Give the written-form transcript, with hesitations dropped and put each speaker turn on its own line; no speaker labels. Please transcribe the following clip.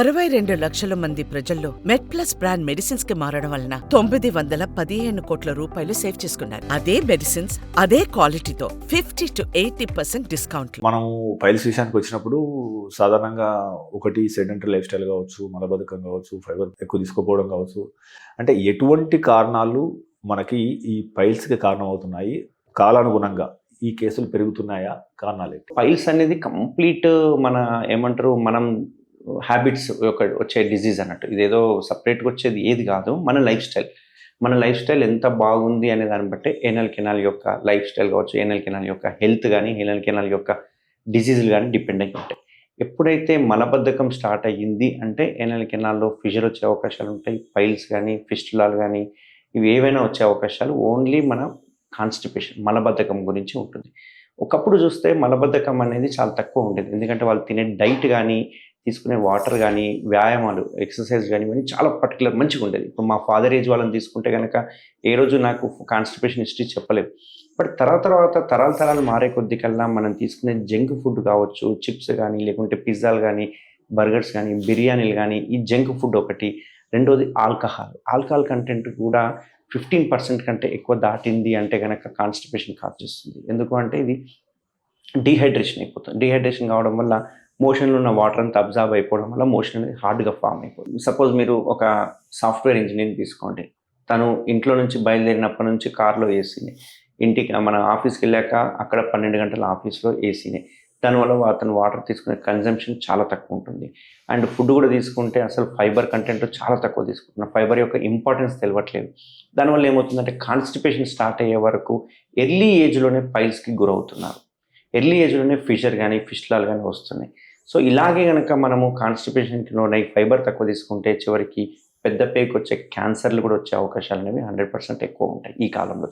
62 లక్షల మంది ప్రజల్లో మెడ్ప్లస్ బ్రాండ్ మెడిసిన్స్ కి మారడం వలన 915 కోట్ల రూపాయలు సేవ్ చేసుకున్నారు. అదే మెడిసిన్స్ అదే క్వాలిటీతో 50 to 80% డిస్కౌంట్.
మనం పైల్స్ విషయానికి వచ్చినప్పుడు సాధారణంగా ఒకటి సెడెంటరీ లైఫ్ స్టైల్ కావచ్చు, మలబద్ధకం కావచ్చు, ఫైబర్ ఎక్కువ తీసుకోపోవడం కావచ్చు. అంటే ఎటువంటి కారణాలు మనకి ఈ పైల్స్కి కారణం అవుతున్నాయి? కాలానుగుణంగా ఈ కేసులు పెరుగుతున్నాయా? కారణాలు ఏంటి?
పైల్స్ అనేది కంప్లీట్ మన ఏమంటారు, మనం హ్యాబిట్స్ వచ్చే డిజీజ్ అన్నట్టు. ఇదేదో సపరేట్గా వచ్చేది ఏది కాదు, మన లైఫ్ స్టైల్ ఎంత బాగుంది అనే దాన్ని బట్టి ఏనల్ కెనాల్ యొక్క లైఫ్ స్టైల్ కావచ్చు, ఏనల్ కెనాల్ యొక్క హెల్త్ కానీ, ఏనల్ కెనాల్ యొక్క డిజీజులు కానీ డిపెండ్ అయి ఉంటాయి. ఎప్పుడైతే మలబద్ధకం స్టార్ట్ అయ్యింది అంటే ఏనల్ కెనాల్లో ఫిషర్ వచ్చే అవకాశాలు ఉంటాయి. పైల్స్ కానీ, ఫిస్టులాలు కానీ, ఇవి ఏవైనా వచ్చే అవకాశాలు ఓన్లీ మన కాన్స్టిపేషన్, మలబద్ధకం గురించి ఉంటుంది. ఒకప్పుడు చూస్తే మలబద్ధకం అనేది చాలా తక్కువ ఉండేది. ఎందుకంటే వాళ్ళు తినే డైట్ కానీ, తీసుకునే వాటర్ కానీ, వ్యాయామాలు, ఎక్సర్సైజ్ కానీ ఇవన్నీ చాలా పర్టికులర్ మంచిగా ఉండేది. ఇప్పుడు మా ఫాదర్ ఏజ్ వాళ్ళని తీసుకుంటే కనుక ఏ రోజు నాకు కాన్స్టిపేషన్ హిస్టరీ చెప్పలేదు. బట్ తరాలు మారే కొద్ది కల్లా మనం తీసుకునే జంక్ ఫుడ్ కావచ్చు, చిప్స్ కానీ, లేకుంటే పిజ్జాలు కానీ, బర్గర్స్ కానీ, బిర్యానీలు కానీ, ఈ జంక్ ఫుడ్ ఒకటి. రెండోది ఆల్కహాల్ కంటెంట్ కూడా 15% కంటే ఎక్కువ దాటింది అంటే కనుక కాన్స్టిపేషన్ కాజ్ చేస్తుంది. ఎందుకు అంటే ఇది డీహైడ్రేషన్ అయిపోతుంది. డీహైడ్రేషన్ కావడం వల్ల మోషన్లో ఉన్న వాటర్ అంతా అబ్జార్బ్ అయిపోవడం వల్ల మోషన్ అనేది హార్డ్గా ఫామ్ అయిపోతుంది. సపోజ్ మీరు ఒక సాఫ్ట్వేర్ ఇంజనీర్ తీసుకోండి. తను ఇంట్లో నుంచి బయలుదేరినప్పటి నుంచి కార్లో ఏసీని, ఇంటికి మన ఆఫీస్కి వెళ్ళాక అక్కడ 12 గంటల ఆఫీస్లో ఏసీని. దానివల్ల అతను వాటర్ తీసుకునే కన్జంప్షన్ చాలా తక్కువ ఉంటుంది. అండ్ ఫుడ్ కూడా తీసుకుంటే అసలు ఫైబర్ కంటెంట్ చాలా తక్కువ తీసుకుంటున్నాం. ఫైబర్ యొక్క ఇంపార్టెన్స్ తెలియట్లేదు. దానివల్ల ఏమవుతుందంటే కాన్స్టిపేషన్ స్టార్ట్ అయ్యే వరకు ఎర్లీ ఏజ్లోనే పైల్స్కి గురవుతున్నారు. ఎర్లీ ఏజ్లోనే ఫిషర్ కానీ, ఫిస్టులాలు కానీ వస్తున్నాయి. సో ఇలాగే కనుక మనము కాన్స్టిపేషన్కి లోనై ఫైబర్ తక్కువ తీసుకుంటే చివరికి పెద్ద పేకి వచ్చే క్యాన్సర్లు కూడా వచ్చే అవకాశాలు అనేవి 100% ఎక్కువ ఉంటాయి ఈ కాలంలో.